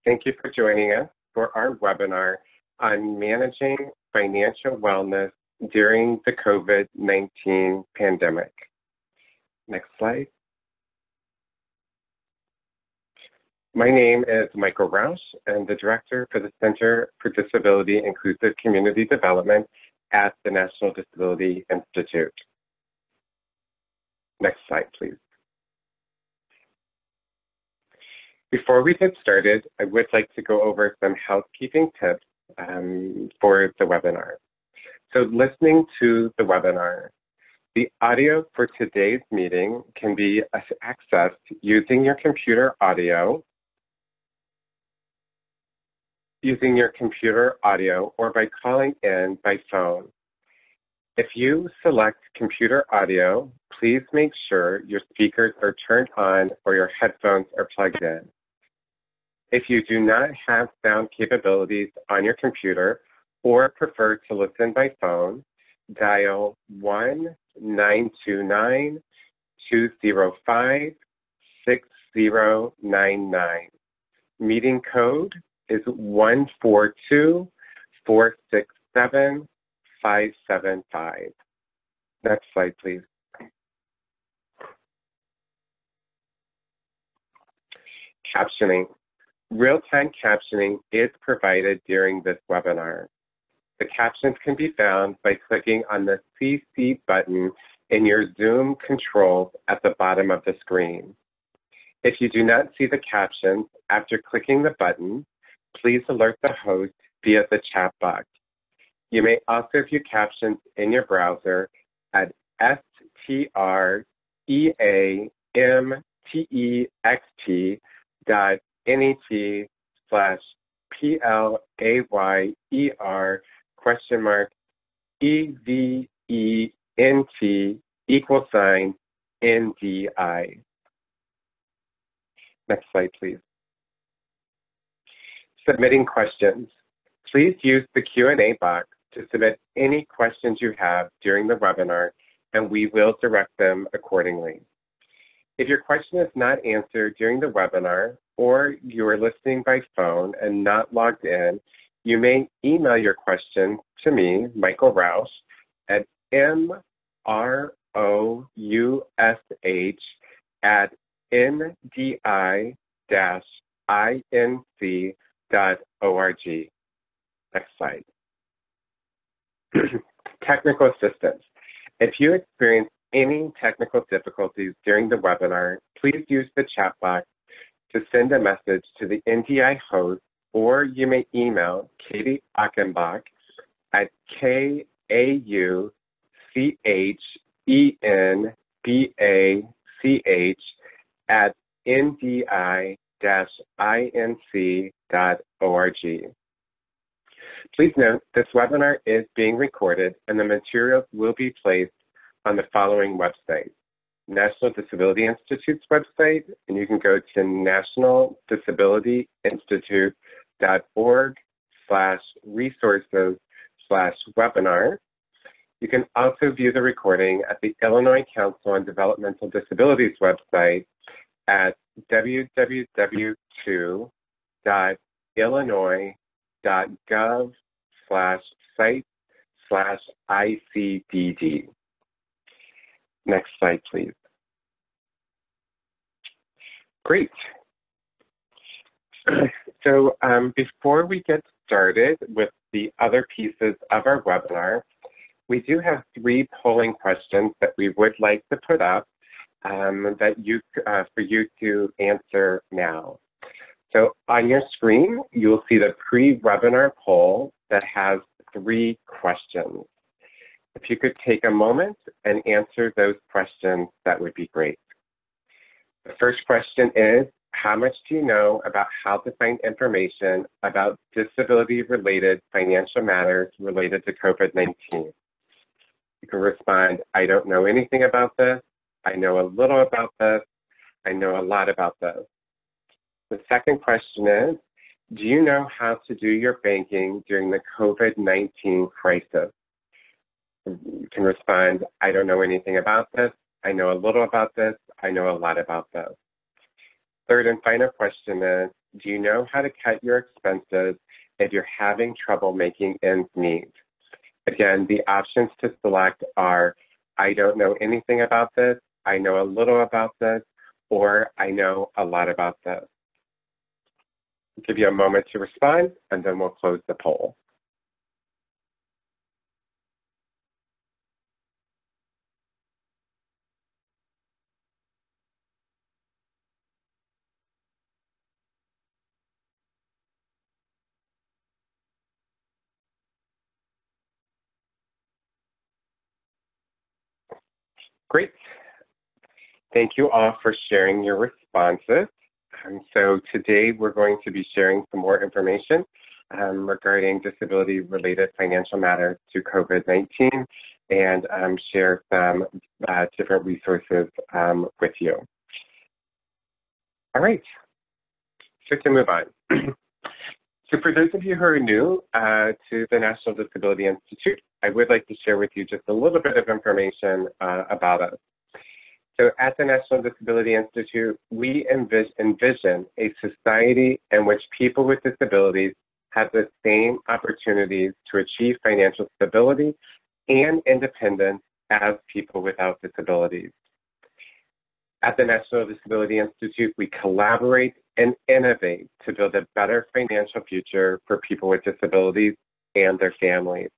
Thank you for joining us for our webinar on managing financial wellness during the COVID-19 pandemic. Next slide. My name is Michael Rausch. I'm the Director for the Center for Disability Inclusive Community Development at the National Disability Institute. Next slide, please. Before we get started, I would like to go over some housekeeping tips for the webinar. So listening to the webinar, the audio for today's meeting can be accessed using your computer audio or by calling in by phone. If you select computer audio, please make sure your speakers are turned on or your headphones are plugged in. If you do not have sound capabilities on your computer or prefer to listen by phone, dial 1-929-205-6099. Meeting code is 142467-575. Next slide, please. Captioning. Real-time captioning is provided during this webinar. The captions can be found by clicking on the CC button in your Zoom controls at the bottom of the screen. If you do not see the captions after clicking the button, please alert the host via the chat box. You may also view captions in your browser at strtext.net/PLAYER?NDI. Next slide, please. Submitting questions. Please use the Q&A box to submit any questions you have during the webinar, and we will direct them accordingly. If your question is not answered during the webinar, or you are listening by phone and not logged in, you may email your question to me, Michael Rausch, at mroush@ndi-inc.org. Next slide. Technical assistance. If you experience any technical difficulties during the webinar, please use the chat box to send a message to the NDI host, or you may email Katie Achenbach at KAUCHENBACH@ndi-inc.org. Please note, this webinar is being recorded and the materials will be placed on the following website: National Disability Institute's website, and you can go to nationaldisabilityinstitute.org/resources/webinar. You can also view the recording at the Illinois Council on Developmental Disabilities website at www.illinois.gov/site/ICDD. Next slide, please. Great. So before we get started with the other pieces of our webinar, we do have 3 polling questions that we would like to put up for you to answer now. So on your screen, you'll see the pre-webinar poll that has 3 questions. If you could take a moment and answer those questions, that would be great. The first question is, how much do you know about how to find information about disability-related financial matters related to COVID-19? You can respond, I don't know anything about this, I know a little about this, I know a lot about this. The second question is, do you know how to do your banking during the COVID-19 crisis? You can respond, I don't know anything about this, I know a little about this, I know a lot about this. Third and final question is, Do you know how to cut your expenses if you're having trouble making ends meet? Again, the options to select are, I don't know anything about this, I know a little about this, or I know a lot about this. I'll give you a moment to respond, and then we'll close the poll. Great. Thank you all for sharing your responses. So today we're going to be sharing some more information regarding disability-related financial matters to COVID-19 and share some different resources with you. All right, so to move on. So for those of you who are new to the National Disability Institute, I would like to share with you just a little bit of information about us. So at the National Disability Institute, we envision a society in which people with disabilities have the same opportunities to achieve financial stability and independence as people without disabilities. At the National Disability Institute, we collaborate and innovate to build a better financial future for people with disabilities and their families.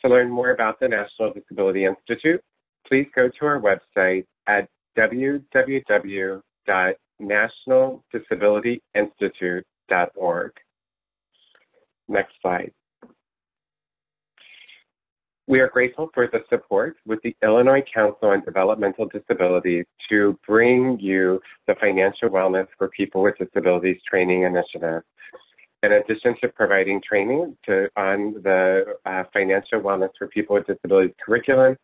To learn more about the National Disability Institute, please go to our website at www.nationaldisabilityinstitute.org. Next slide. We are grateful for the support with the Illinois Council on Developmental Disabilities to bring you the Financial Wellness for People with Disabilities training initiative. In addition to providing training on the Financial Wellness for People with Disabilities curriculum,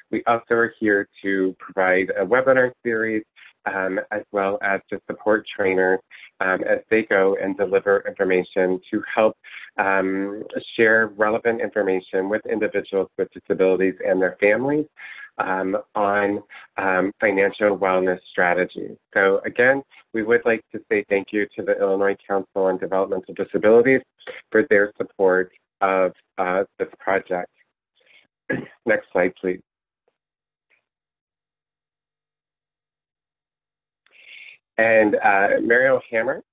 we also are here to provide a webinar series as well as to support trainers as they go and deliver information to help share relevant information with individuals with disabilities and their families on financial wellness strategies. So again, we would like to say thank you to the Illinois Council on Developmental Disabilities for their support of this project. Next slide, please. And Mariel Hammer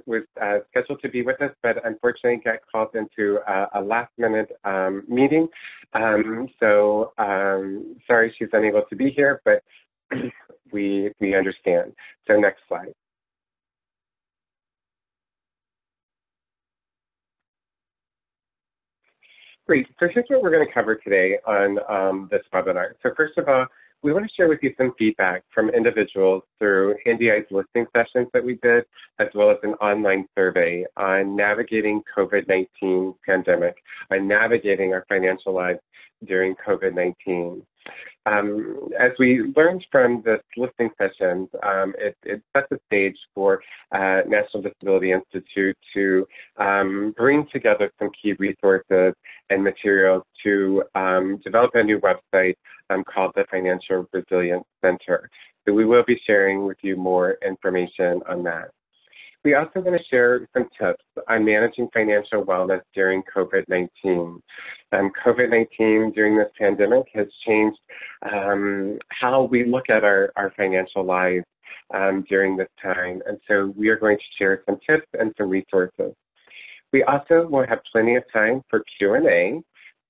was scheduled to be with us, but unfortunately got called into a last-minute meeting. So sorry she's unable to be here, but we understand. So next slide. Great. So here's what we're going to cover today on this webinar. So first of all, we want to share with you some feedback from individuals through NDI's listening sessions that we did, as well as an online survey on navigating COVID-19 pandemic, on navigating our financial lives during COVID-19. As we learned from this listening sessions, it sets the stage for National Disability Institute to bring together some key resources and materials to develop a new website called the Financial Resilience Center. So we will be sharing with you more information on that. We also want to share some tips on managing financial wellness during COVID-19. COVID-19 during this pandemic has changed how we look at our financial lives during this time. And so we are going to share some tips and some resources. We also will have plenty of time for Q&A.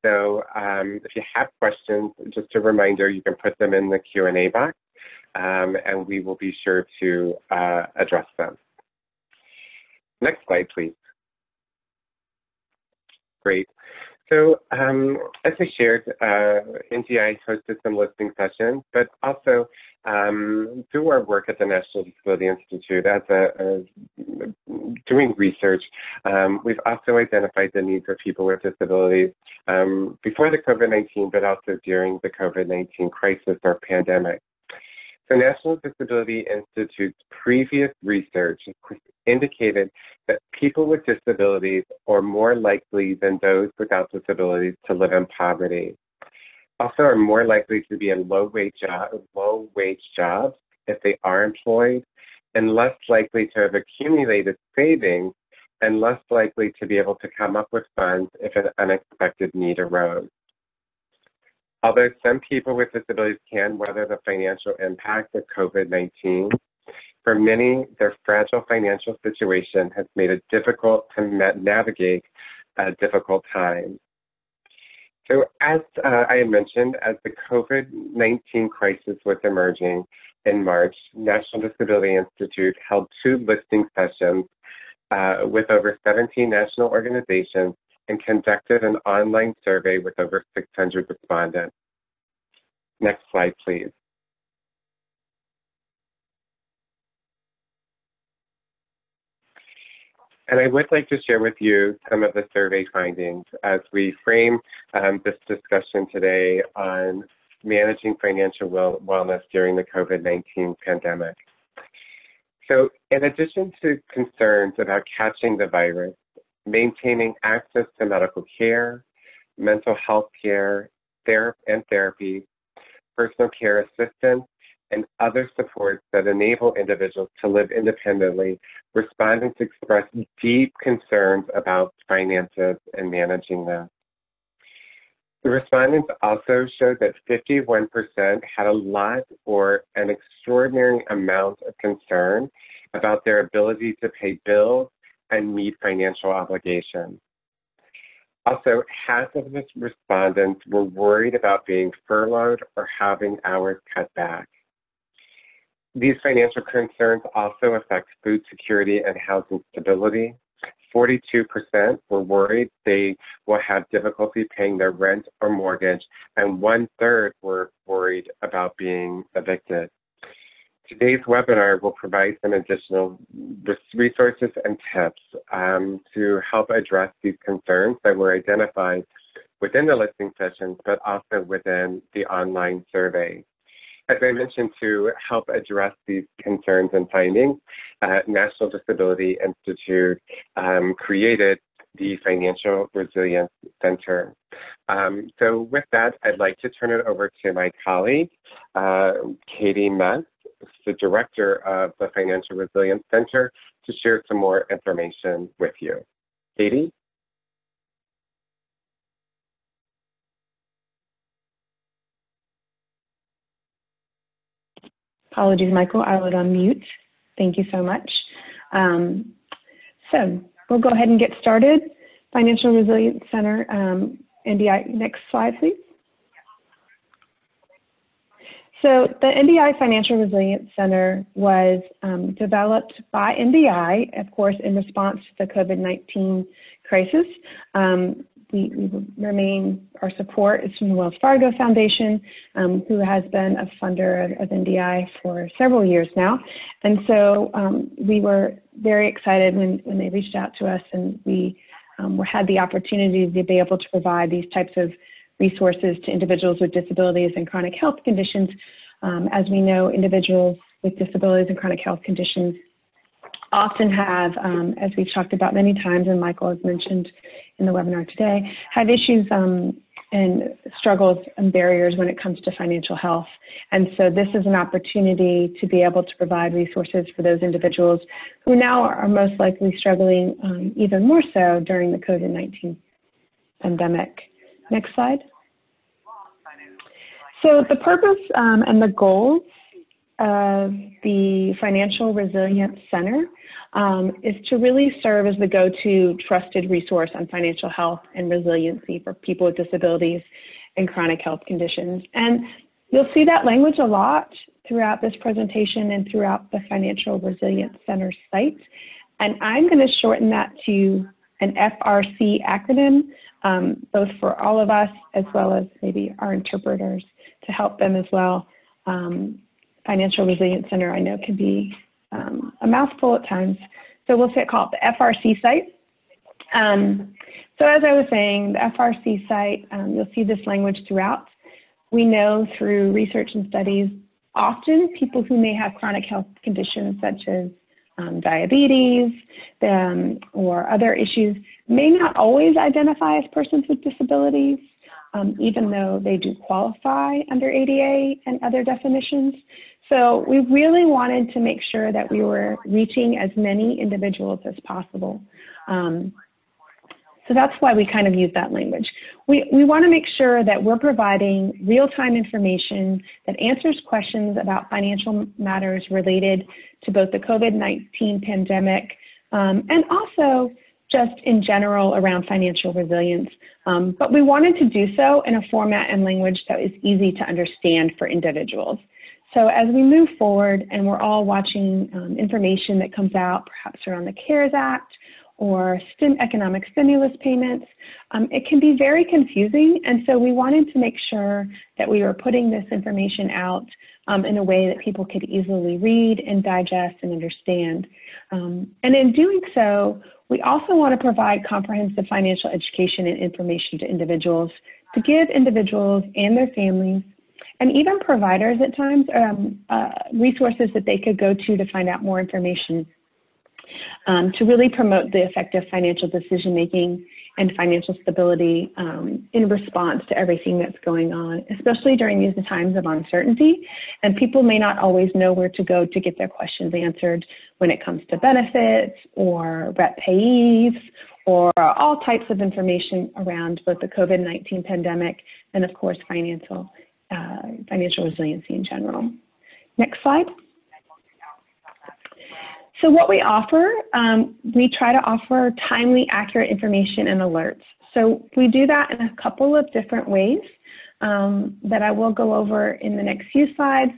So if you have questions, just a reminder, you can put them in the Q&A box, and we will be sure to address them. Next slide, please. Great. So as I shared, NDI hosted some listening sessions, but also through our work at the National Disability Institute as doing research, we've also identified the needs of people with disabilities before the COVID-19, but also during the COVID-19 crisis or pandemic. The National Disability Institute's previous research indicated that people with disabilities are more likely than those without disabilities to live in poverty. Also are more likely to be in low-wage jobs if they are employed, and less likely to have accumulated savings and less likely to be able to come up with funds if an unexpected need arose. Although some people with disabilities can weather the financial impact of COVID-19, for many, their fragile financial situation has made it difficult to navigate a difficult time. So as I had mentioned, as the COVID-19 crisis was emerging in March, National Disability Institute held 2 listening sessions with over 17 national organizations and conducted an online survey with over 600 respondents. Next slide, please. And I would like to share with you some of the survey findings as we frame this discussion today on managing financial wellness during the COVID-19 pandemic. So in addition to concerns about catching the virus, maintaining access to medical care, mental health care, therapy, personal care assistance, and other supports that enable individuals to live independently, respondents expressed deep concerns about finances and managing them. The respondents also showed that 51% had a lot or an extraordinary amount of concern about their ability to pay bills and meet financial obligations. Also, half of the respondents were worried about being furloughed or having hours cut back. These financial concerns also affect food security and housing stability. 42% were worried they will have difficulty paying their rent or mortgage, and 1/3 were worried about being evicted. Today's webinar will provide some additional resources and tips to help address these concerns that were identified within the listening sessions, but also within the online survey. As I mentioned, to help address these concerns and findings, National Disability Institute created the Financial Resilience Center. So with that, I'd like to turn it over to my colleague, Katie Metz, the Director of the Financial Resilience Center, to share some more information with you. Katie? Apologies, Michael, I was on mute. Thank you so much. So we'll go ahead and get started. Financial Resilience Center, NDI, next slide, please. So the NDI Financial Resilience Center was developed by NDI, of course, in response to the COVID-19 crisis. We remain, our support is from the Wells Fargo Foundation, who has been a funder of NDI for several years now. And so we were very excited when they reached out to us, and we had the opportunity to be able to provide these types of resources to individuals with disabilities and chronic health conditions. As we know, individuals with disabilities and chronic health conditions often have, as we've talked about many times, and Michael has mentioned in the webinar today, have issues and struggles and barriers when it comes to financial health. And so this is an opportunity to be able to provide resources for those individuals who now are most likely struggling even more so during the COVID-19 pandemic. Next slide. So the purpose and the goals of the Financial Resilience Center is to really serve as the go-to trusted resource on financial health and resiliency for people with disabilities and chronic health conditions. And you'll see that language a lot throughout this presentation and throughout the Financial Resilience Center site. And I'm going to shorten that to an FRC acronym, both for all of us as well as maybe our interpreters to help them as well. Financial Resilience Center, I know, can be a mouthful at times. So we'll call it the FRC site. So as I was saying, the FRC site, you'll see this language throughout. We know through research and studies, often people who may have chronic health conditions such as diabetes or other issues may not always identify as persons with disabilities, even though they do qualify under ADA and other definitions. So we really wanted to make sure that we were reaching as many individuals as possible. So that's why we kind of use that language. We want to make sure that we're providing real-time information that answers questions about financial matters related to both the COVID-19 pandemic and also just in general around financial resilience. But we wanted to do so in a format and language that is easy to understand for individuals. So as we move forward and we're all watching information that comes out perhaps around the CARES Act or economic stimulus payments, it can be very confusing. And so we wanted to make sure that we were putting this information out in a way that people could easily read and digest and understand. And in doing so, we also want to provide comprehensive financial education and information to individuals to give individuals and their families and even providers at times resources that they could go to find out more information to really promote the effective financial decision-making and financial stability in response to everything that's going on, especially during these times of uncertainty. And people may not always know where to go to get their questions answered when it comes to benefits or rep payees or all types of information around both the COVID-19 pandemic and, of course, financial resiliency in general. Next slide. So what we offer, we try to offer timely, accurate information and alerts. So we do that in a couple of different ways that I will go over in the next few slides.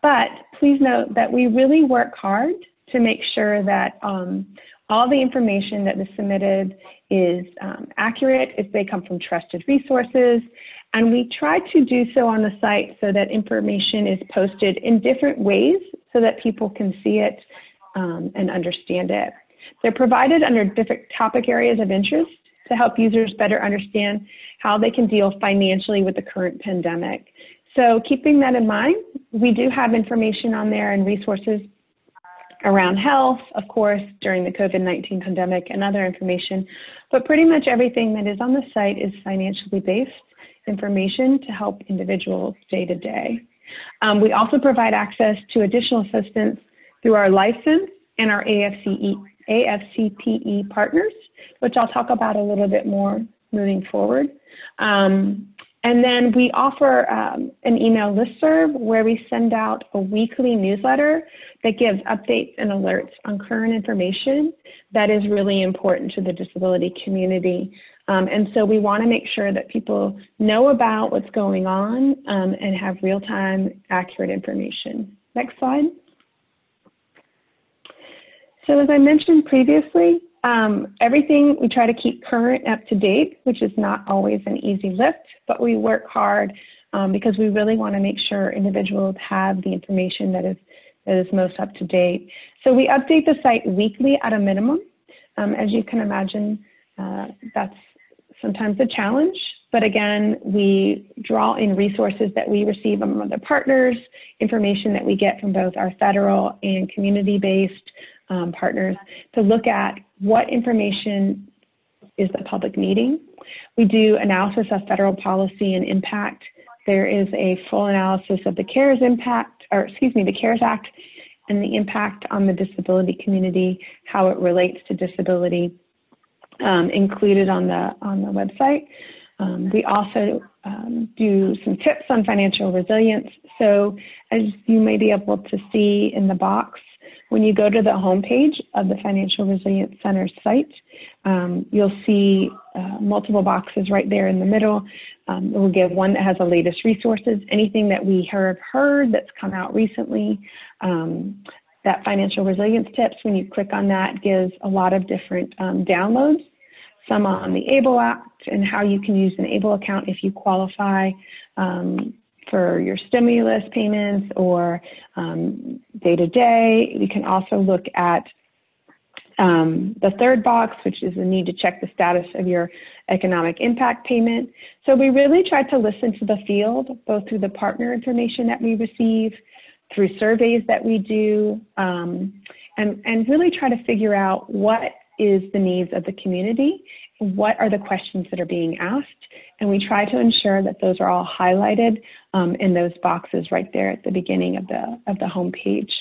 But please note that we really work hard to make sure that all the information that is submitted is accurate if they come from trusted resources. And we try to do so on the site so that information is posted in different ways so that people can see it and understand it. They're provided under different topic areas of interest to help users better understand how they can deal financially with the current pandemic. So keeping that in mind, we do have information on there and resources around health, of course, during the COVID-19 pandemic and other information, but pretty much everything that is on the site is financially based information to help individuals day to day. We also provide access to additional assistance through our license and our AFCPE partners, which I'll talk about a little bit more moving forward. And then we offer an email listserv where we send out a weekly newsletter that gives updates and alerts on current information that is really important to the disability community. And so we want to make sure that people know about what's going on and have real-time, accurate information. Next slide. So as I mentioned previously, everything we try to keep current, up to date, which is not always an easy lift, but we work hard because we really want to make sure individuals have the information that is most up to date. So we update the site weekly at a minimum. As you can imagine, that's sometimes a challenge, but again, we draw in resources that we receive from other partners, information that we get from both our federal and community-based partners to look at what information is the public needing. We do analysis of federal policy and impact. There is a full analysis of the CARES Act and the impact on the disability community, how it relates to disability, included on the website. We also do some tips on financial resilience. So as you may be able to see in the box, when you go to the homepage of the Financial Resilience Center site, you'll see multiple boxes right there in the middle. We'll give one that has the latest resources, anything that we have heard that's come out recently. That financial resilience tips, when you click on that, gives a lot of different downloads, some on the ABLE Act and how you can use an ABLE account if you qualify for your stimulus payments or day-to-day. We can also look at the third box, which is the need to check the status of your economic impact payment. So we really try to listen to the field, both through the partner information that we receive, through surveys that we do, and really try to figure out what is the needs of the community, what are the questions that are being asked, and we try to ensure that those are all highlighted in those boxes right there at the beginning of the home page.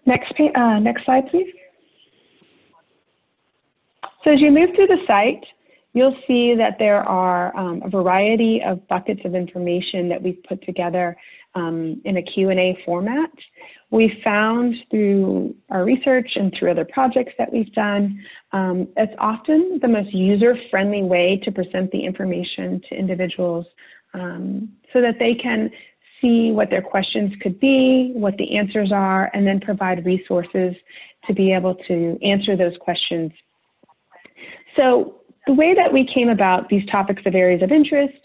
Next slide, please. So as you move through the site, you'll see that there are a variety of buckets of information that we've put together in a Q&A format. We found through our research and through other projects that we've done, it's often the most user-friendly way to present the information to individuals so that they can see what their questions could be, what the answers are, and then provide resources to be able to answer those questions. So the way that we came about these topics of areas of interest,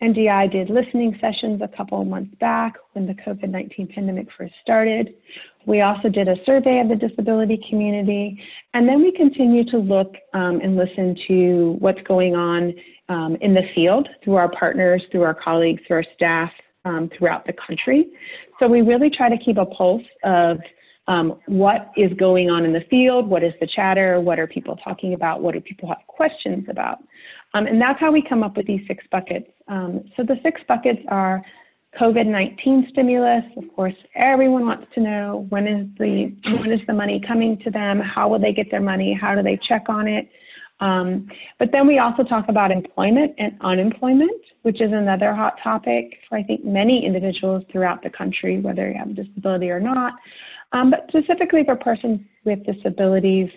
NDI did listening sessions a couple of months back when the COVID-19 pandemic first started. We also did a survey of the disability community, and then we continue to look and listen to what's going on in the field through our partners, through our colleagues, through our staff throughout the country. So we really try to keep a pulse of what is going on in the field, what is the chatter, what are people talking about, what do people have questions about. And that's how we come up with these 6 buckets. So the 6 buckets are COVID-19 stimulus. Of course, everyone wants to know when is the money coming to them, how will they get their money, how do they check on it. But then we also talk about employment and unemployment, which is another hot topic for I think many individuals throughout the country, whether you have a disability or not. But specifically for persons with disabilities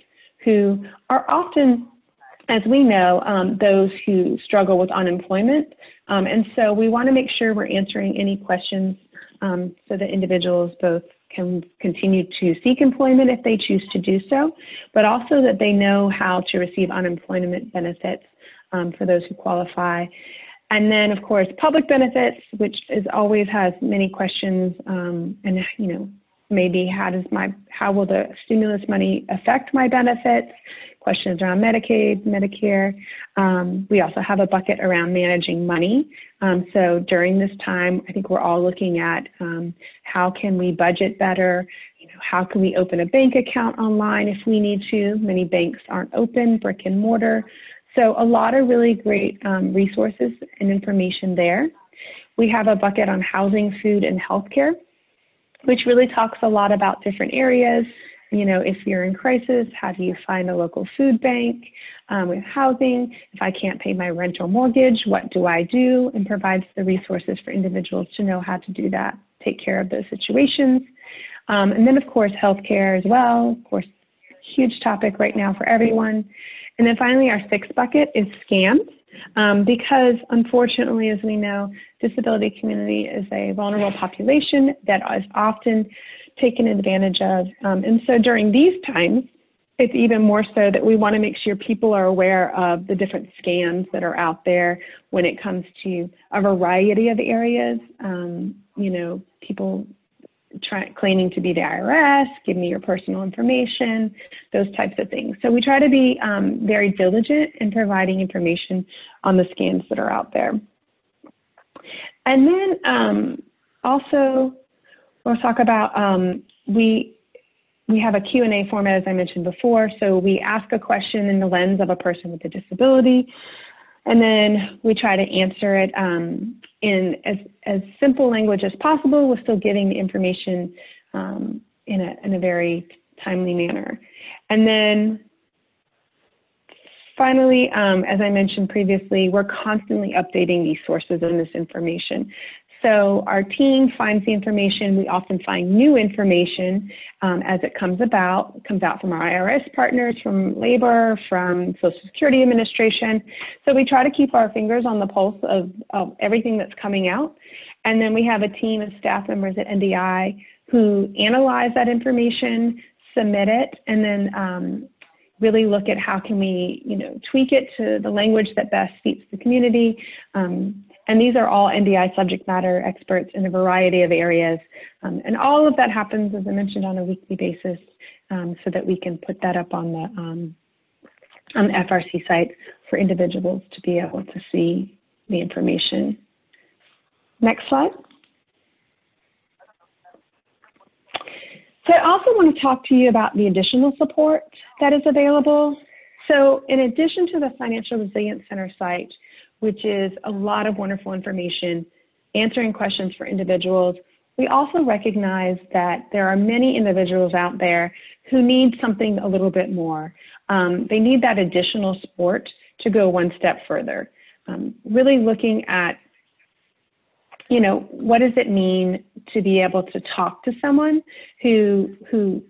who are often, as we know, those who struggle with unemployment. And so we want to make sure we're answering any questions so that individuals both can continue to seek employment if they choose to do so, but also that they know how to receive unemployment benefits for those who qualify. And then, of course, public benefits, which is always has many questions, and maybe how will the stimulus money affect my benefits? Questions around Medicaid, Medicare. We also have a bucket around managing money. So during this time, I think we're all looking at how can we budget better? How can we open a bank account online if we need to? Many banks aren't open, brick and mortar. So a lot of really great resources and information there. We have a bucket on housing, food, and healthcare, which really talks a lot about different areas. If you're in crisis, how do you find a local food bank? With housing, if I can't pay my rent or mortgage, what do I do? And provides the resources for individuals to know how to do that, take care of those situations. And then, of course, healthcare as well. Of course, huge topic right now for everyone. And then finally, our 6th bucket is scams. Because unfortunately, as we know, disability community is a vulnerable population that is often taken advantage of. And so during these times, it's even more so that we want to make sure people are aware of the different scams that are out there when it comes to a variety of areas. People claiming to be the IRS, give me your personal information, those types of things. So we try to be very diligent in providing information on the scams that are out there. And then also we'll talk about, we have a Q&A format, as I mentioned before. So we ask a question in the lens of a person with a disability, and then we try to answer it in as simple language as possible, with still giving the information in a very timely manner. And then finally, as I mentioned previously, we're constantly updating these sources and this information. So our team finds the information. We often find new information as it comes out. It comes out from our IRS partners, from labor, from Social Security Administration. So we try to keep our fingers on the pulse of everything that's coming out. And then we have a team of staff members at NDI who analyze that information, submit it, and then really look at how can we, tweak it to the language that best suits the community. And these are all NDI subject matter experts in a variety of areas. And all of that happens, as I mentioned, on a weekly basis so that we can put that up on the FRC site for individuals to be able to see the information. Next slide. So I also want to talk to you about the additional support that is available. So in addition to the Financial Resilience Center site, which is a lot of wonderful information, answering questions for individuals, we also recognize that there are many individuals out there who need something a little bit more. They need that additional support to go one step further. Really looking at, what does it mean to be able to talk to someone who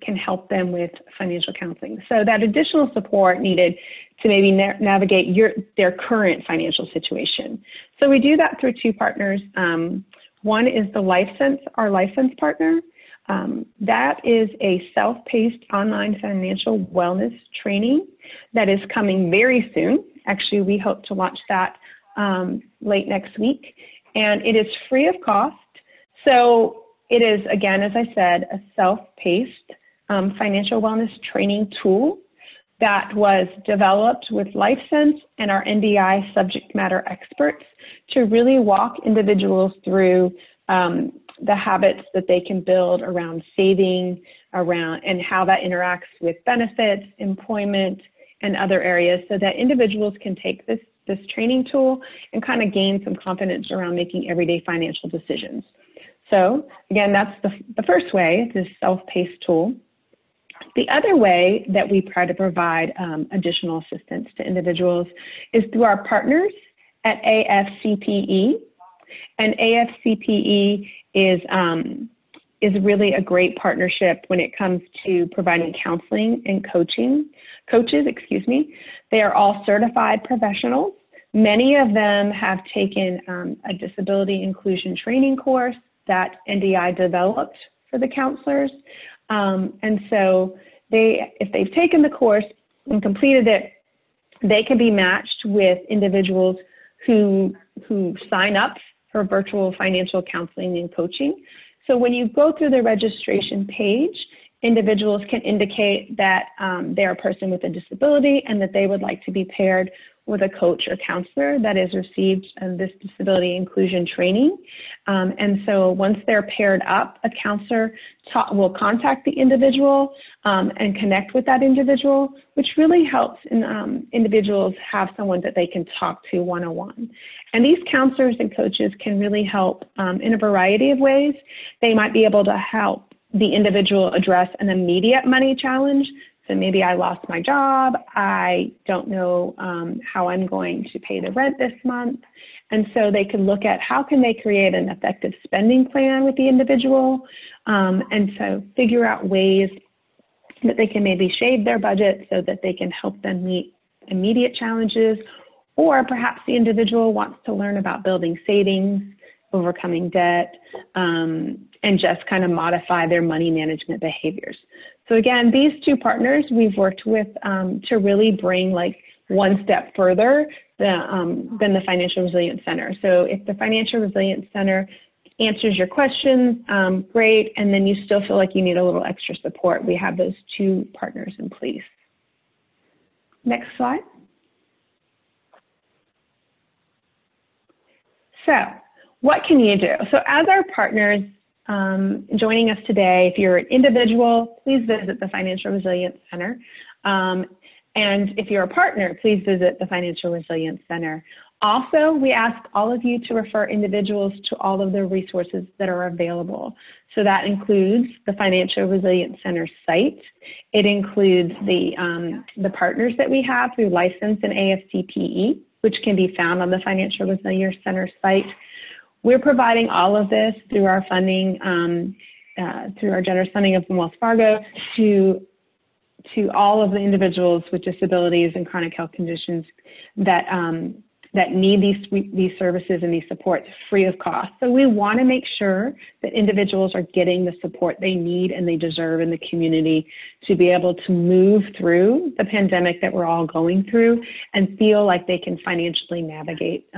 can help them with financial counseling? So that additional support needed to maybe navigate their current financial situation. So we do that through two partners. One is the LifeSense, our LifeSense partner. That is a self-paced online financial wellness training that is coming very soon. Actually, we hope to launch that late next week. And it is free of cost. So it is, again, as I said, a self-paced financial wellness training tool that was developed with LifeSense and our NDI subject matter experts to really walk individuals through the habits that they can build around saving, and how that interacts with benefits, employment, and other areas, so that individuals can take this training tool and kind of gain some confidence around making everyday financial decisions. So again, that's the first way, this self-paced tool. The other way that we try to provide additional assistance to individuals is through our partners at AFCPE. And AFCPE is really a great partnership when it comes to providing counseling and coaches. They are all certified professionals. Many of them have taken a disability inclusion training course that NDI developed for the counselors. And so if they've taken the course and completed it, they can be matched with individuals who sign up for virtual financial counseling and coaching. So when you go through the registration page, individuals can indicate that they're a person with a disability and that they would like to be paired with a coach or counselor that has received this disability inclusion training. And so once they're paired up, a counselor will contact the individual and connect with that individual, which really helps individuals have someone that they can talk to one-on-one. And these counselors and coaches can really help in a variety of ways. They might be able to help the individual address an immediate money challenge. So maybe I lost my job, I don't know how I'm going to pay the rent this month. And so they can look at how can they create an effective spending plan with the individual, and so figure out ways that they can maybe shave their budget so that they can help them meet immediate challenges. Or perhaps the individual wants to learn about building savings, overcoming debt, and just kind of modify their money management behaviors. So again, these two partners we've worked with to really bring one step further than the Financial Resilience Center. So if the Financial Resilience Center answers your questions, great, and then you still feel like you need a little extra support, we have those two partners in place. Next slide. So what can you do? So as our partners joining us today, if you're an individual, please visit the Financial Resilience Center. And if you're a partner, please visit the Financial Resilience Center. Also, we ask all of you to refer individuals to all of the resources that are available. So that includes the Financial Resilience Center site. It includes the partners that we have through LifeSense and AFCPE, which can be found on the Financial Resilience Center site. We're providing all of this through our funding, through our generous funding of Wells Fargo to all of the individuals with disabilities and chronic health conditions that need these services and these supports free of cost. So we want to make sure that individuals are getting the support they need and they deserve in the community to be able to move through the pandemic that we're all going through and feel like they can financially navigate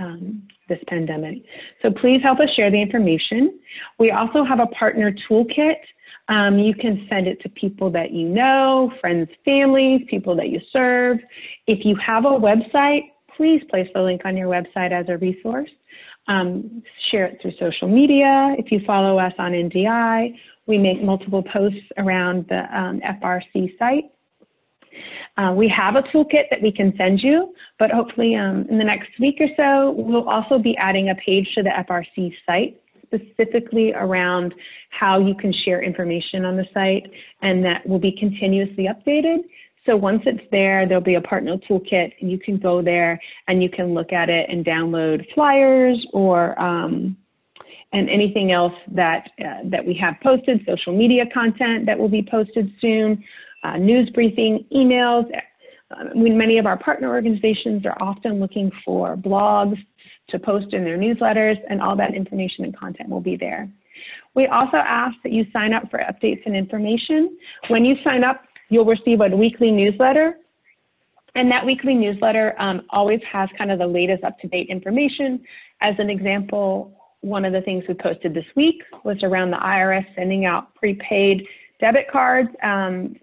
this pandemic. So please help us share the information. We also have a partner toolkit. You can send it to people that you know, friends, families, people that you serve. If you have a website, please place the link on your website as a resource. Share it through social media. If you follow us on NDI, we make multiple posts around the FRC site. We have a toolkit that we can send you, but hopefully in the next week or so, we'll also be adding a page to the FRC site specifically around how you can share information on the site, and that will be continuously updated. So once it's there, there'll be a partner toolkit, and you can go there and you can look at it and download flyers or and anything else that we have posted, social media content that will be posted soon, news briefing, emails. Many of our partner organizations are often looking for blogs to post in their newsletters, and all that information and content will be there. We also ask that you sign up for updates and information. When you sign up, you'll receive a weekly newsletter, and that weekly newsletter always has kind of the latest up-to-date information. As an example, one of the things we posted this week was around the IRS sending out prepaid debit cards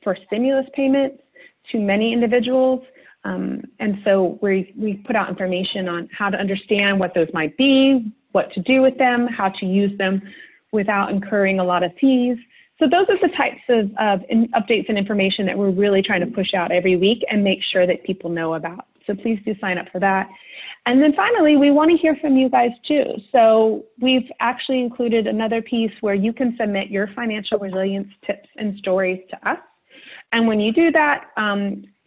for stimulus payments to many individuals. And so we put out information on how to understand what those might be, what to do with them, how to use them without incurring a lot of fees. So those are the types of updates and information that we're really trying to push out every week and make sure that people know about. So please do sign up for that. And then finally, we want to hear from you guys too. So we've actually included another piece where you can submit your financial resilience tips and stories to us. And when you do that,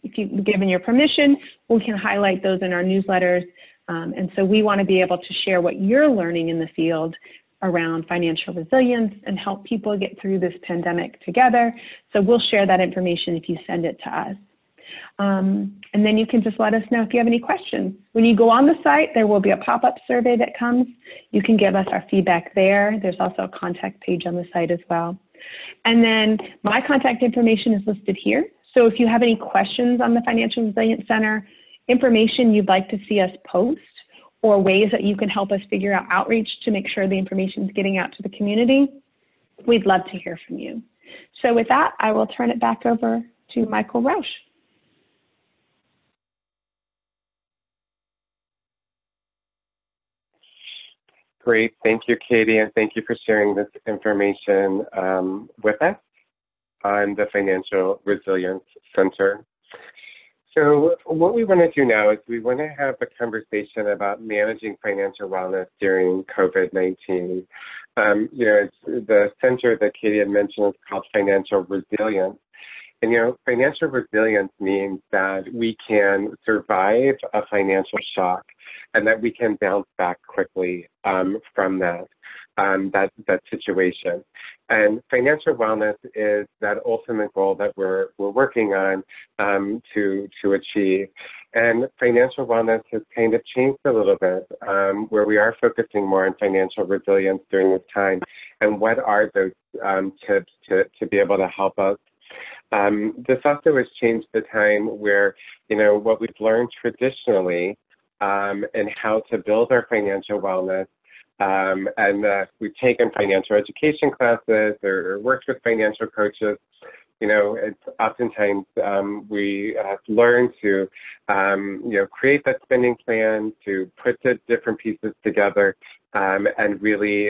if you've given your permission, we can highlight those in our newsletters. And so we want to be able to share what you're learning in the field around financial resilience and help people get through this pandemic together. So we'll share that information if you send it to us. And then you can just let us know if you have any questions. When you go on the site, there will be a pop-up survey that comes. You can give us our feedback there. There's also a contact page on the site as well. And then my contact information is listed here. So if you have any questions on the Financial Resilience Center, information you'd like to see us post, or ways that you can help us figure out outreach to make sure the information is getting out to the community, we'd love to hear from you. So with that, I will turn it back over to Michael Rausch. Great, thank you, Katie, and thank you for sharing this information with us on the Financial Resilience Center. So what we want to do now is we want to have a conversation about managing financial wellness during COVID-19. You know, it's the center that Katie had mentioned is called Financial Resilience. And, you know, financial resilience means that we can survive a financial shock and that we can bounce back quickly from that situation. And financial wellness is that ultimate goal that we're working on to achieve. And financial wellness has kind of changed a little bit, where we are focusing more on financial resilience during this time. And what are those tips to be able to help us? This also has changed the time where, you know, what we've learned traditionally and how to build our financial wellness. And we've taken financial education classes or worked with financial coaches. You know, it's oftentimes we have learned to, you know, create that spending plan, to put the different pieces together and really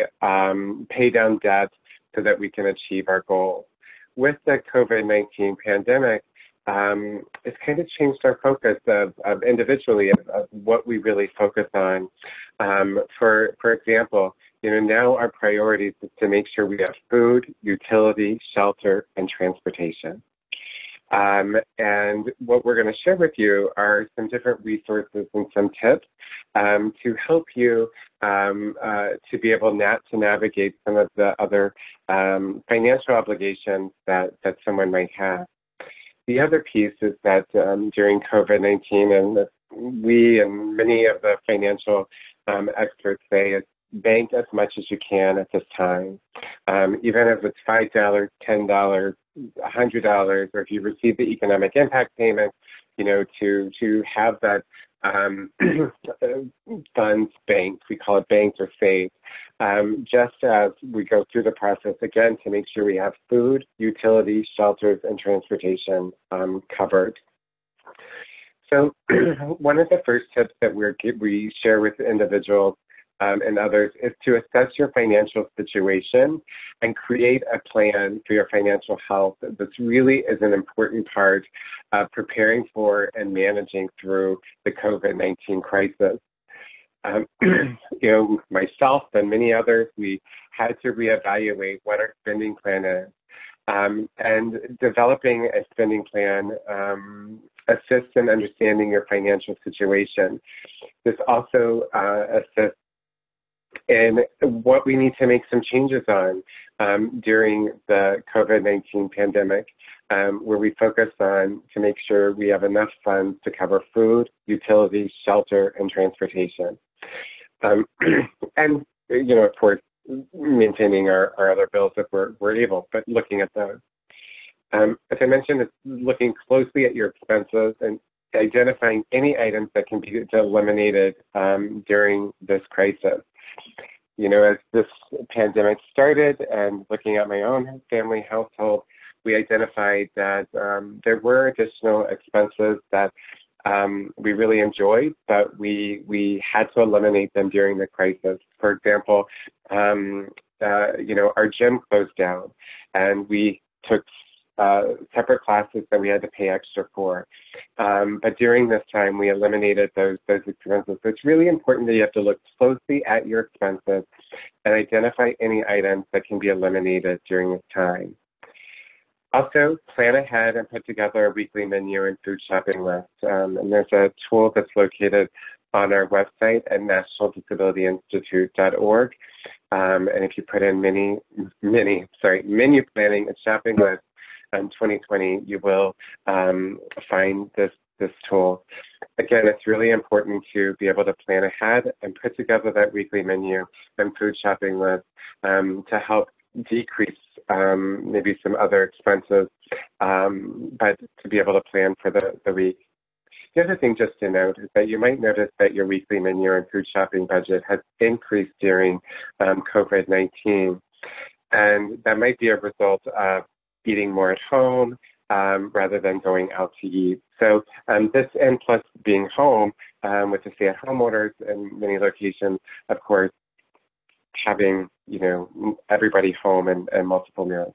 pay down debt so that we can achieve our goals. With the COVID-19 pandemic, it's kind of changed our focus of individually of what we really focus on. For example, you know, now our priorities is to make sure we have food, utility, shelter, and transportation. And what we're going to share with you are some different resources and some tips to help you to be able to navigate some of the other financial obligations that someone might have. The other piece is that during COVID-19, and we and many of the financial experts say is bank as much as you can at this time. Even if it's $5, $10, $100, or if you receive the economic impact payment, you know, to have that funds banked, we call it banked or saved, just as we go through the process again to make sure we have food, utilities, shelters, and transportation covered. So one of the first tips that we share with individuals and others is to assess your financial situation and create a plan for your financial health. This really is an important part of preparing for and managing through the COVID-19 crisis. Myself and many others, we had to reevaluate what our spending plan is. And developing a spending plan assists in understanding your financial situation. This also assists in what we need to make some changes on during the COVID-19 pandemic, where we focus on to make sure we have enough funds to cover food, utilities, shelter, and transportation. And, of course, maintaining our other bills if we're able, but looking at those. As I mentioned, it's looking closely at your expenses and identifying any items that can be eliminated during this crisis. As this pandemic started and looking at my own family household, we identified that there were additional expenses that we really enjoyed, but we had to eliminate them during the crisis. For example, our gym closed down, and we took separate classes that we had to pay extra for. But during this time, we eliminated those expenses. So it's really important that you have to look closely at your expenses and identify any items that can be eliminated during this time. Also, plan ahead and put together a weekly menu and food shopping list. And there's a tool that's located on our website at nationaldisabilityinstitute.org. And if you put in menu planning and shopping list 2020, you will find this tool. Again, it's really important to be able to plan ahead and put together that weekly menu and food shopping list to help decrease maybe some other expenses, but to be able to plan for the week. The other thing just to note is that you might notice that your weekly menu and food shopping budget has increased during COVID-19, and that might be a result of eating more at home rather than going out to eat. So this, and plus being home with the stay-at-home orders in many locations, of course, having everybody home and multiple meals.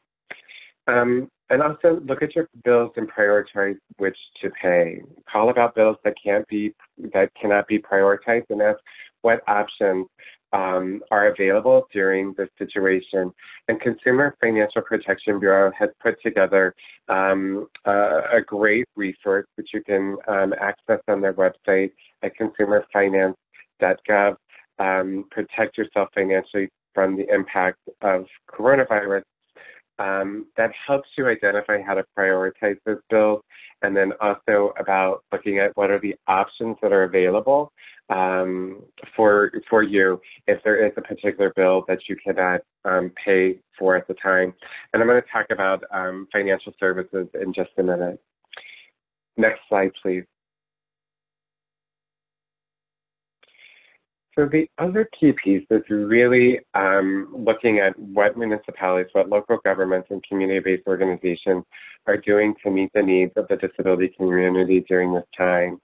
And also look at your bills and prioritize which to pay. Call about bills that cannot be prioritized, and ask what options are available during this situation. And Consumer Financial Protection Bureau has put together a great resource which you can access on their website at consumerfinance.gov. Protect yourself financially from the impact of coronavirus. That helps you identify how to prioritize those bills, and then also about looking at what are the options that are available for you if there is a particular bill that you cannot pay for at the time. And I'm going to talk about financial services in just a minute. Next slide, please. So the other key piece is really looking at what municipalities, what local governments and community-based organizations are doing to meet the needs of the disability community during this time.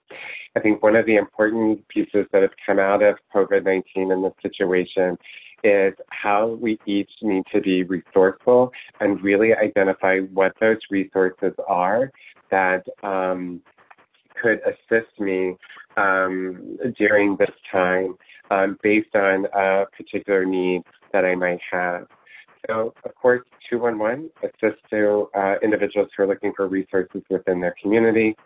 I think one of the important pieces that have come out of COVID-19 in this situation is how we each need to be resourceful and really identify what those resources are that could assist me during this time based on a particular need that I might have. So, of course, 211 assists to individuals who are looking for resources within their community.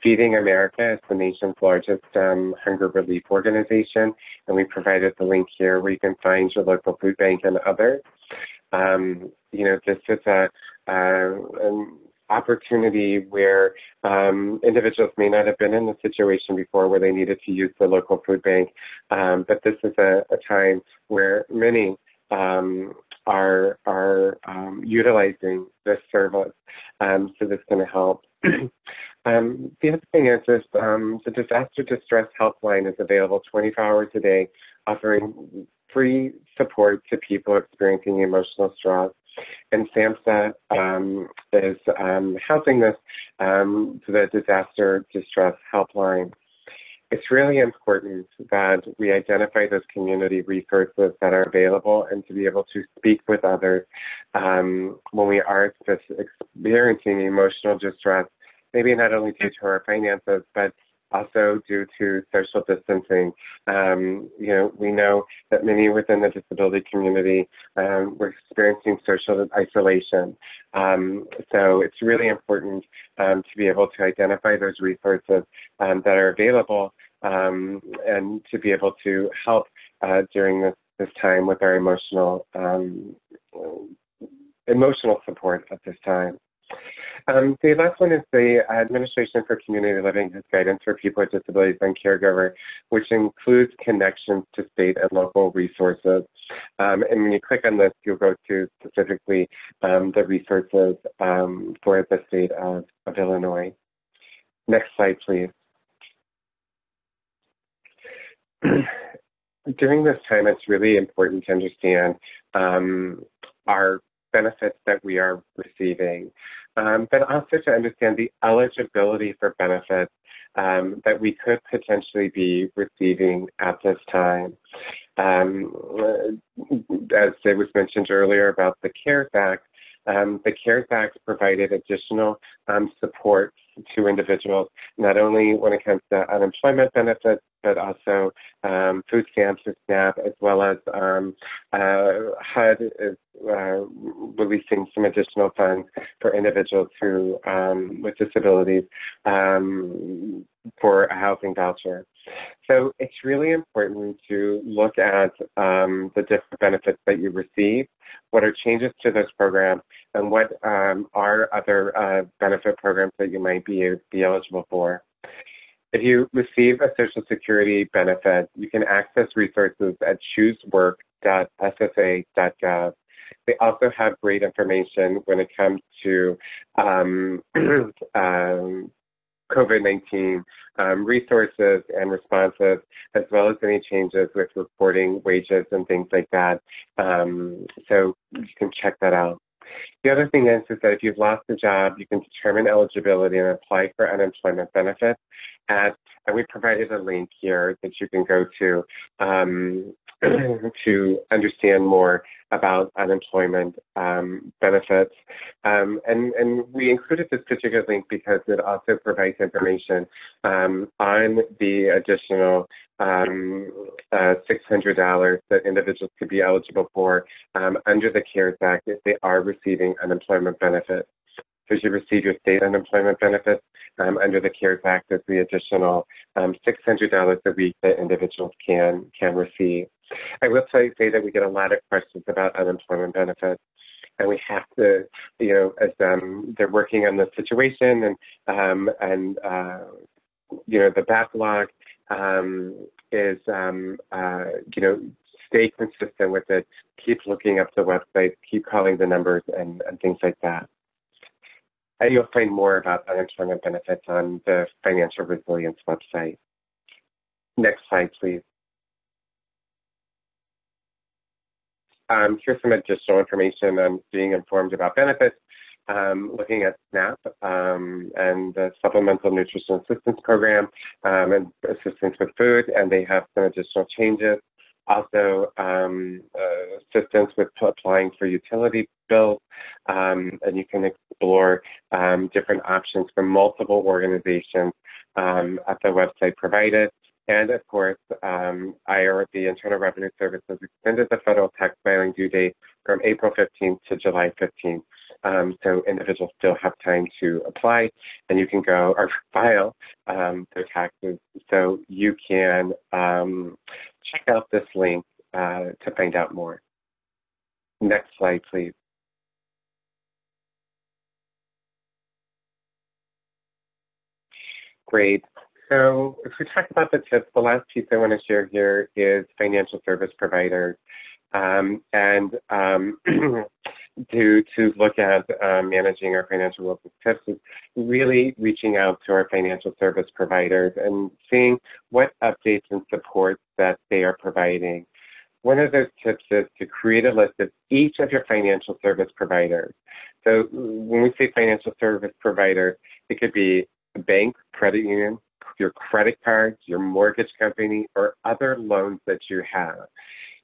Feeding America is the nation's largest hunger relief organization, and we provided the link here where you can find your local food bank and others. This is an opportunity where individuals may not have been in the situation before where they needed to use the local food bank, but this is a time where many are utilizing this service, so this is going to help. The other thing is this, the Disaster Distress Helpline is available 24 hours a day, offering free support to people experiencing emotional stress. And SAMHSA is housing this, the Disaster Distress Helpline. It's really important that we identify those community resources that are available and to be able to speak with others when we are experiencing emotional distress, maybe not only due to our finances, but also due to social distancing. We know that many within the disability community were experiencing social isolation. So it's really important to be able to identify those resources that are available and to be able to help during this time with our emotional support at this time. The last one is the Administration for Community Living has guidance for people with disabilities and caregiver, which includes connections to state and local resources. And when you click on this, you'll go to specifically the resources for the state of Illinois. Next slide, please. During this time, it's really important to understand our benefits that we are receiving, but also to understand the eligibility for benefits that we could potentially be receiving at this time. As it was mentioned earlier about the CARES Act, the CARES Act provided additional support to individuals, not only when it comes to unemployment benefits, but also food stamps or SNAP, as well as HUD is releasing some additional funds for individuals who with disabilities for a housing voucher. So it's really important to look at the different benefits that you receive, what are changes to those programs, and what are other benefit programs that you might be eligible for. If you receive a Social Security benefit, you can access resources at choosework.ssa.gov. They also have great information when it comes to COVID-19 resources and responses, as well as any changes with reporting wages and things like that. So you can check that out. The other thing is that if you've lost a job, you can determine eligibility and apply for unemployment benefits. And we provided a link here that you can go to understand more about unemployment benefits. And we included this particular link because it also provides information on the additional $600 that individuals could be eligible for under the CARES Act if they are receiving unemployment benefits. So as you receive your state unemployment benefits under the CARES Act, there's the additional $600 a week that individuals can receive. I will say that we get a lot of questions about unemployment benefits, and we have to, as they're working on the situation and the backlog is, stay consistent with it, keep looking up the website, keep calling the numbers and things like that. And you'll find more about unemployment benefits on the Financial Resilience website. Next slide, please. Here's some additional information on being informed about benefits, looking at SNAP and the Supplemental Nutrition Assistance Program and assistance with food, and they have some additional changes. Also, assistance with applying for utility bills, and you can explore different options from multiple organizations at the website provided. And of course, the Internal Revenue Service has extended the federal tax filing due date from April 15th to July 15th. So individuals still have time to apply, and you can go or file their taxes. So you can check out this link to find out more. Next slide, please. Great. So if we talk about the tips, the last piece I want to share here is financial service providers. To look at managing our financial wellness tips is really reaching out to our financial service providers and seeing what updates and supports that they are providing. One of those tips is to create a list of each of your financial service providers. So when we say financial service providers, it could be a bank, credit union, your credit cards, your mortgage company, or other loans that you have.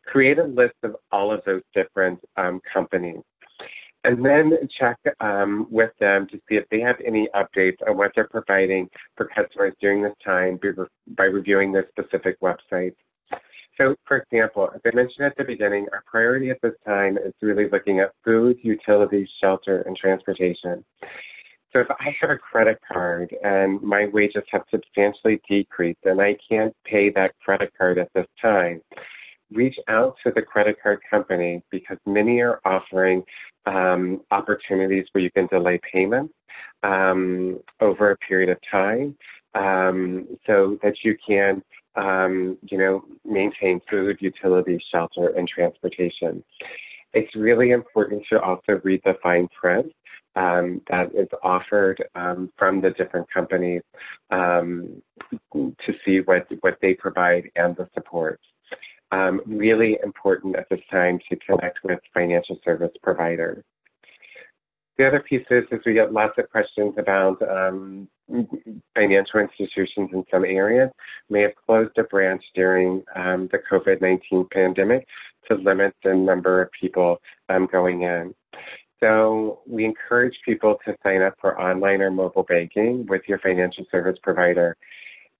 Create a list of all of those different companies. And then check with them to see if they have any updates on what they're providing for customers during this time by reviewing their specific websites. So, for example, as I mentioned at the beginning, our priority at this time is really looking at food, utilities, shelter, and transportation. So if I have a credit card and my wages have substantially decreased and I can't pay that credit card at this time, reach out to the credit card company because many are offering opportunities where you can delay payments over a period of time so that you can, maintain food, utilities, shelter, and transportation. It's really important to also read the fine print that is offered from the different companies to see what they provide and the support. Really important at this time to connect with financial service providers. The other piece is we get lots of questions about financial institutions in some areas may have closed a branch during the COVID-19 pandemic to limit the number of people going in. So we encourage people to sign up for online or mobile banking with your financial service provider.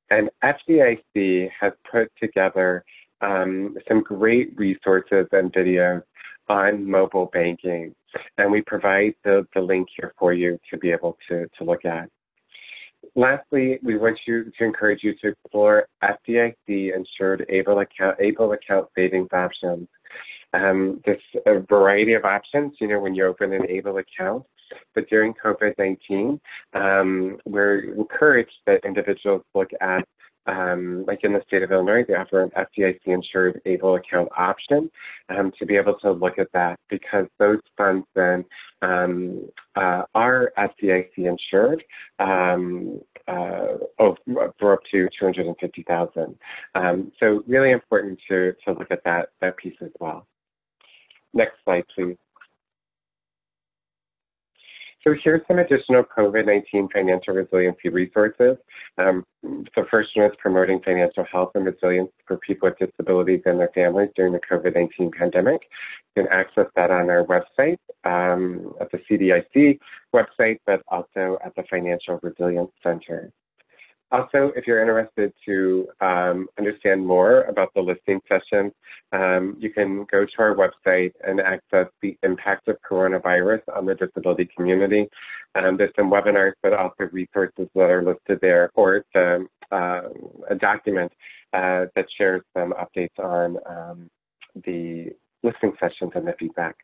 And FDIC has put together some great resources and videos on mobile banking. And we provide the link here for you to be able to look at. Lastly, we want to encourage you to explore FDIC-insured able account savings options. There's a variety of options, when you open an ABLE account, but during COVID-19, we're encouraged that individuals look at, like in the state of Illinois, they offer an FDIC-insured ABLE account option to be able to look at that because those funds then are FDIC-insured for up to $250,000. So really important to look at that piece as well. Next slide, please. So here's some additional COVID-19 financial resiliency resources. The first one is promoting financial health and resilience for people with disabilities and their families during the COVID-19 pandemic. You can access that on our website, at the CDIC website, but also at the Financial Resilience Center. Also, if you're interested to understand more about the listening sessions, you can go to our website and access the impact of coronavirus on the disability community. There's some webinars, but also resources that are listed there, or it's a document that shares some updates on the listening sessions and the feedback.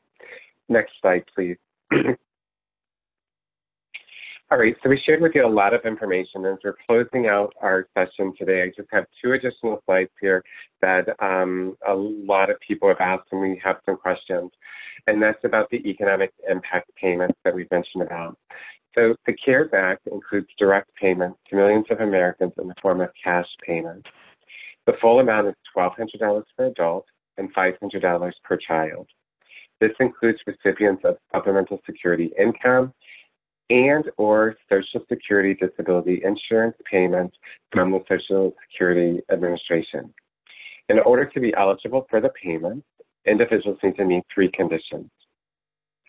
Next slide, please. All right, so we shared with you a lot of information. As we're closing out our session today, I just have 2 additional slides here that a lot of people have asked and we have some questions. And that's about the economic impact payments that we've mentioned about. So the CARES Act includes direct payments to millions of Americans in the form of cash payments. The full amount is $1,200 per adult and $500 per child. This includes recipients of supplemental security income and or Social Security disability insurance payments from the Social Security Administration. In order to be eligible for the payments, individuals need to meet 3 conditions: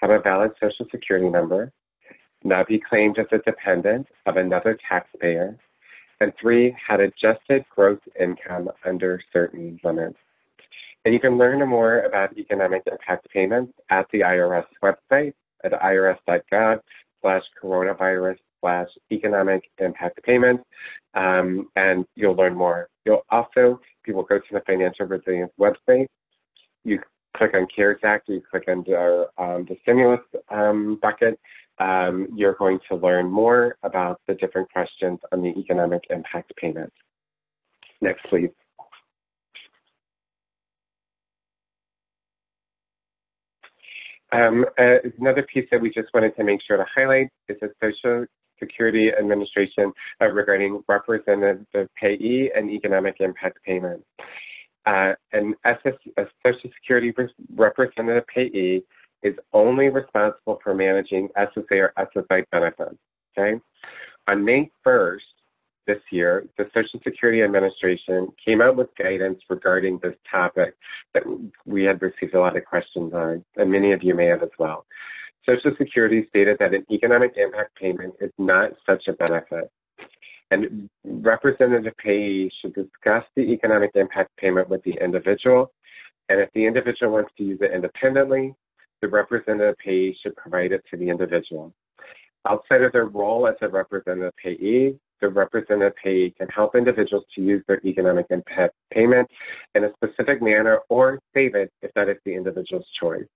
have a valid Social Security number, not be claimed as a dependent of another taxpayer, and 3, had adjusted gross income under certain limits. And you can learn more about economic impact payments at the IRS website at irs.gov/coronavirus/economic impact payments, and you'll learn more. People go to the Financial Resilience website, you click on CARES Act, or you click on the stimulus bucket, you're going to learn more about the different questions on the economic impact payments. Next, please. Another piece that we just wanted to make sure to highlight is the Social Security Administration regarding representative payee and economic impact payments. A Social Security representative payee is only responsible for managing SSA or SSI benefits, okay? On May 1st, this year, the Social Security Administration came out with guidance regarding this topic that we had received a lot of questions on, and many of you may have as well. Social Security stated that an economic impact payment is not such a benefit, and representative payees should discuss the economic impact payment with the individual, and if the individual wants to use it independently, the representative payee should provide it to the individual. Outside of their role as a representative payee, the representative payee can help individuals to use their economic impact payment in a specific manner or save it if that is the individual's choice.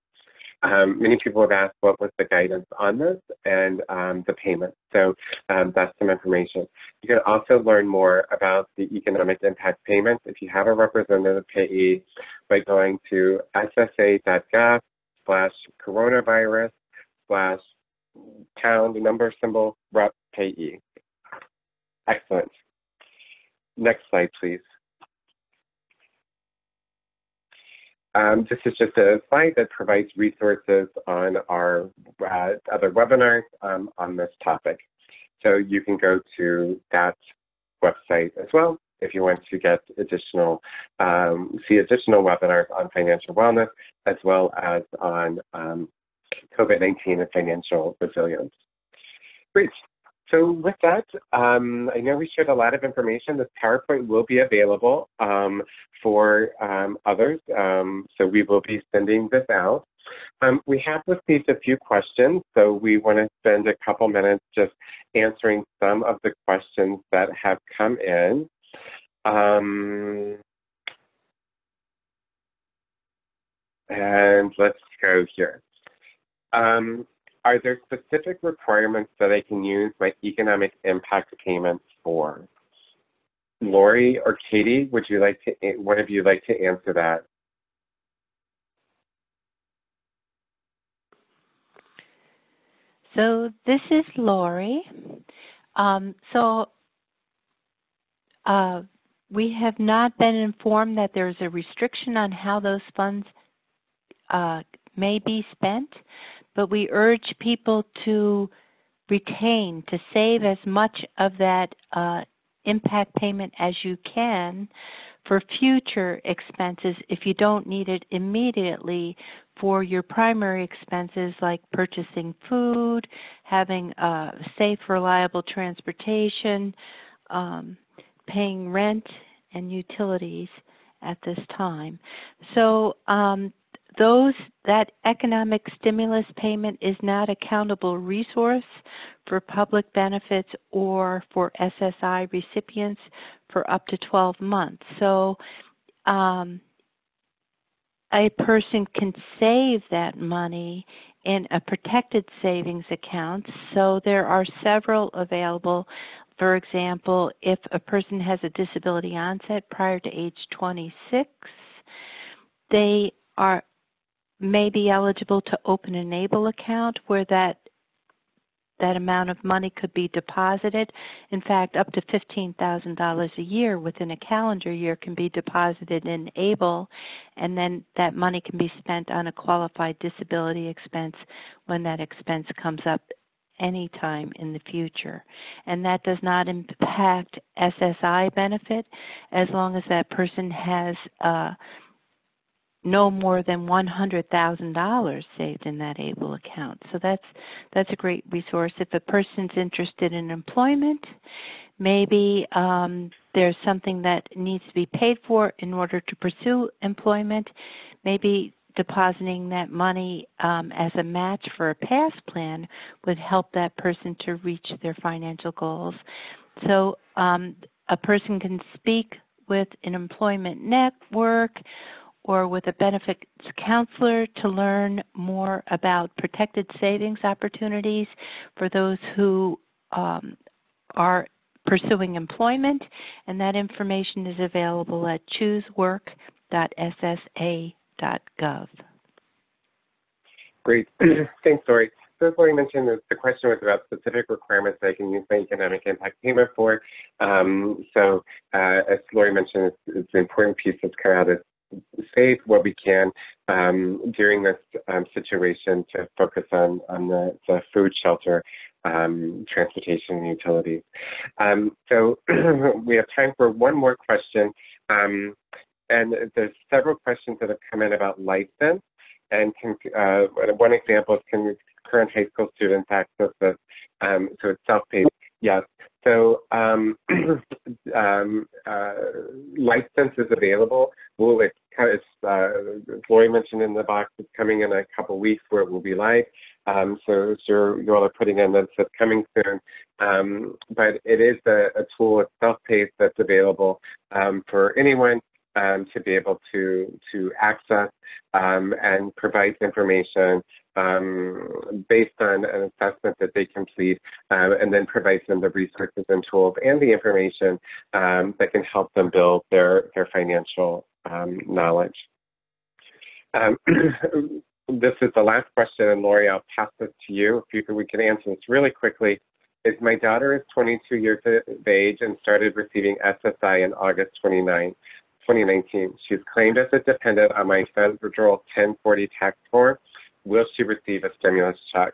Many people have asked what was the guidance on this and the payment. So that's some information. You can also learn more about the economic impact payments if you have a representative payee by going to ssa.gov/coronavirus/#rep payee. Excellent. Next slide, please. This is just a slide that provides resources on our other webinars on this topic. So you can go to that website as well if you want to get additional, see additional webinars on financial wellness, as well as on COVID-19 and financial resilience. Great. So with that, I know we shared a lot of information. This PowerPoint will be available for others, so we will be sending this out. We have received a few questions, so we want to spend a couple minutes just answering some of the questions that have come in. And let's go here. Are there specific requirements that I can use my economic impact payments for? Lori or Katie, would you like to, one of you like to answer that? So this is Lori. We have not been informed that there's a restriction on how those funds may be spent, but we urge people to retain, to save as much of that impact payment as you can for future expenses if you don't need it immediately for your primary expenses like purchasing food, having safe, reliable transportation, paying rent and utilities at this time. So that economic stimulus payment is not a countable resource for public benefits or for SSI recipients for up to 12 months. So a person can save that money in a protected savings account. So there are several available. For example, if a person has a disability onset prior to age 26, they may be eligible to open an ABLE account where that amount of money could be deposited. In fact, up to $15,000 a year within a calendar year can be deposited in ABLE, and then that money can be spent on a qualified disability expense when that expense comes up anytime in the future. And that does not impact SSI benefit as long as that person has no more than $100,000 saved in that ABLE account. So that's a great resource. If a person's interested in employment, maybe there's something that needs to be paid for in order to pursue employment, maybe depositing that money as a match for a past plan would help that person to reach their financial goals. So a person can speak with an employment network or with a benefits counselor to learn more about protected savings opportunities for those who are pursuing employment, and that information is available at choosework.ssa.gov. Great. Thanks, Lori. So as Lori mentioned, the question was about specific requirements that I can use my economic impact payment for. As Lori mentioned, it's an important piece that's come out is save what we can during this situation to focus on the food, shelter, transportation and utilities. So we have time for one more question. And there's several questions that have come in about license. And one example is, can current high school students access this? So it's self-paced. Yes. So license is available. Well, it's kind of, as Lori mentioned in the box, it's coming in a couple weeks where it will be live. So you all are putting in that it's coming soon. But it is a tool, it's self-paced, that's available for anyone to be able to access and provides information based on an assessment that they complete, and then provides them the resources and tools and the information that can help them build their financial knowledge. This is the last question, and Lori, I'll pass this to you. If we can answer this really quickly. My daughter is 22 years of age and started receiving SSI in August 2019. She's claimed as a dependent on my federal 1040 tax form. Will she receive a stimulus check?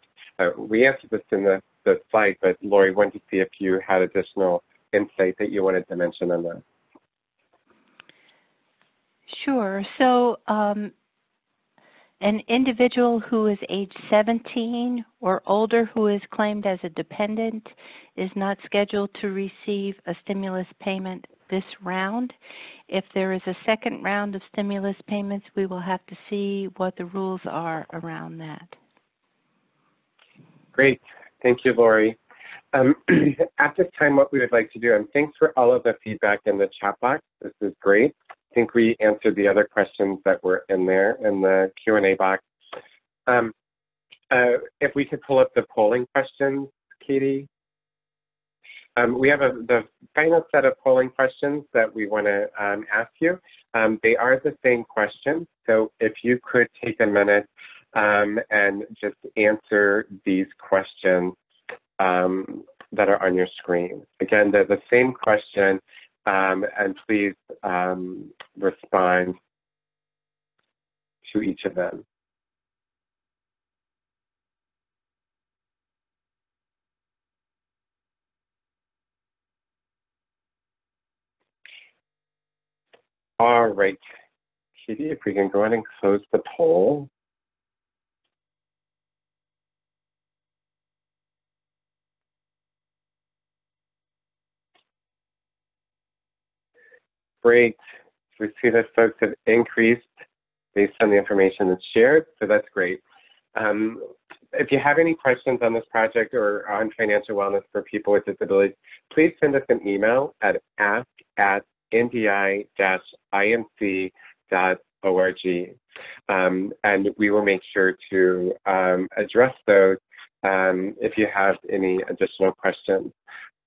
We answered this in the slide, but Lori, wanted to see if you had additional insight that you wanted to mention on that. Sure. So an individual who is age 17 or older who is claimed as a dependent is not scheduled to receive a stimulus payment this round. If there is a second round of stimulus payments, we will have to see what the rules are around that. Great. Thank you, Lori. At this time, what we would like to do, and thanks for all of the feedback in the chat box. This is great. I think we answered the other questions that were in there in the Q&A box. If we could pull up the polling questions, Katie. We have the final set of polling questions that we want to ask you. They are the same questions, so if you could take a minute and just answer these questions that are on your screen. Again, they're the same question, and please respond to each of them. All right, Katie, if we can go ahead and close the poll. Great. We see that folks have increased based on the information that's shared, so that's great. If you have any questions on this project or on financial wellness for people with disabilities, please send us an email at ask@ndi-inc.org, and we will make sure to address those if you have any additional questions.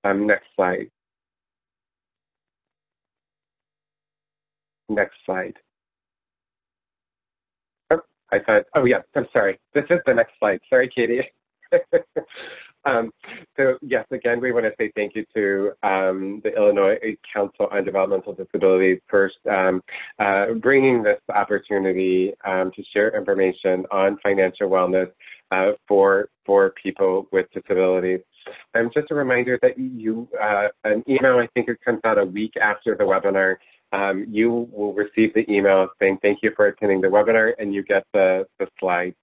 Next slide. Next slide. Oh, I thought, oh yeah, I'm sorry. This is the next slide. Sorry, Katie. So yes, again, we want to say thank you to the Illinois Council on Developmental Disabilities for bringing this opportunity to share information on financial wellness for people with disabilities. Just a reminder that an email, I think it comes out a week after the webinar. You will receive the email saying thank you for attending the webinar, and you get the slides.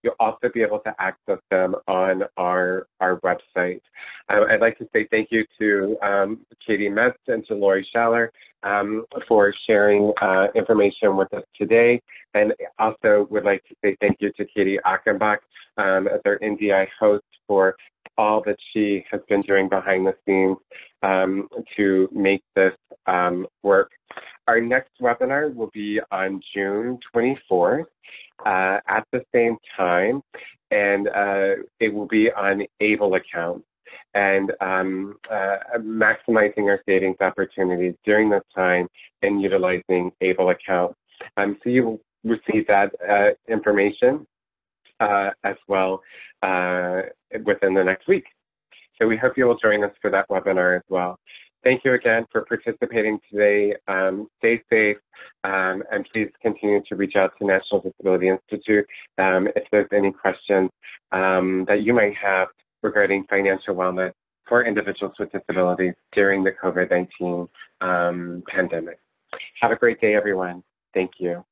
You'll also be able to access them on our website. I'd like to say thank you to Katie Metz and to Lori Schaller for sharing information with us today. And also would like to say thank you to Katie Achenbach as our NDI host for all that she has been doing behind the scenes to make this work. Our next webinar will be on June 24th at the same time, and it will be on ABLE accounts and maximizing our savings opportunities during this time and utilizing ABLE accounts. So you will receive that information as well within the next week. So we hope you will join us for that webinar as well. Thank you again for participating today. Stay safe, and please continue to reach out to National Disability Institute if there's any questions that you might have regarding financial wellness for individuals with disabilities during the COVID-19 pandemic. Have a great day, everyone. Thank you.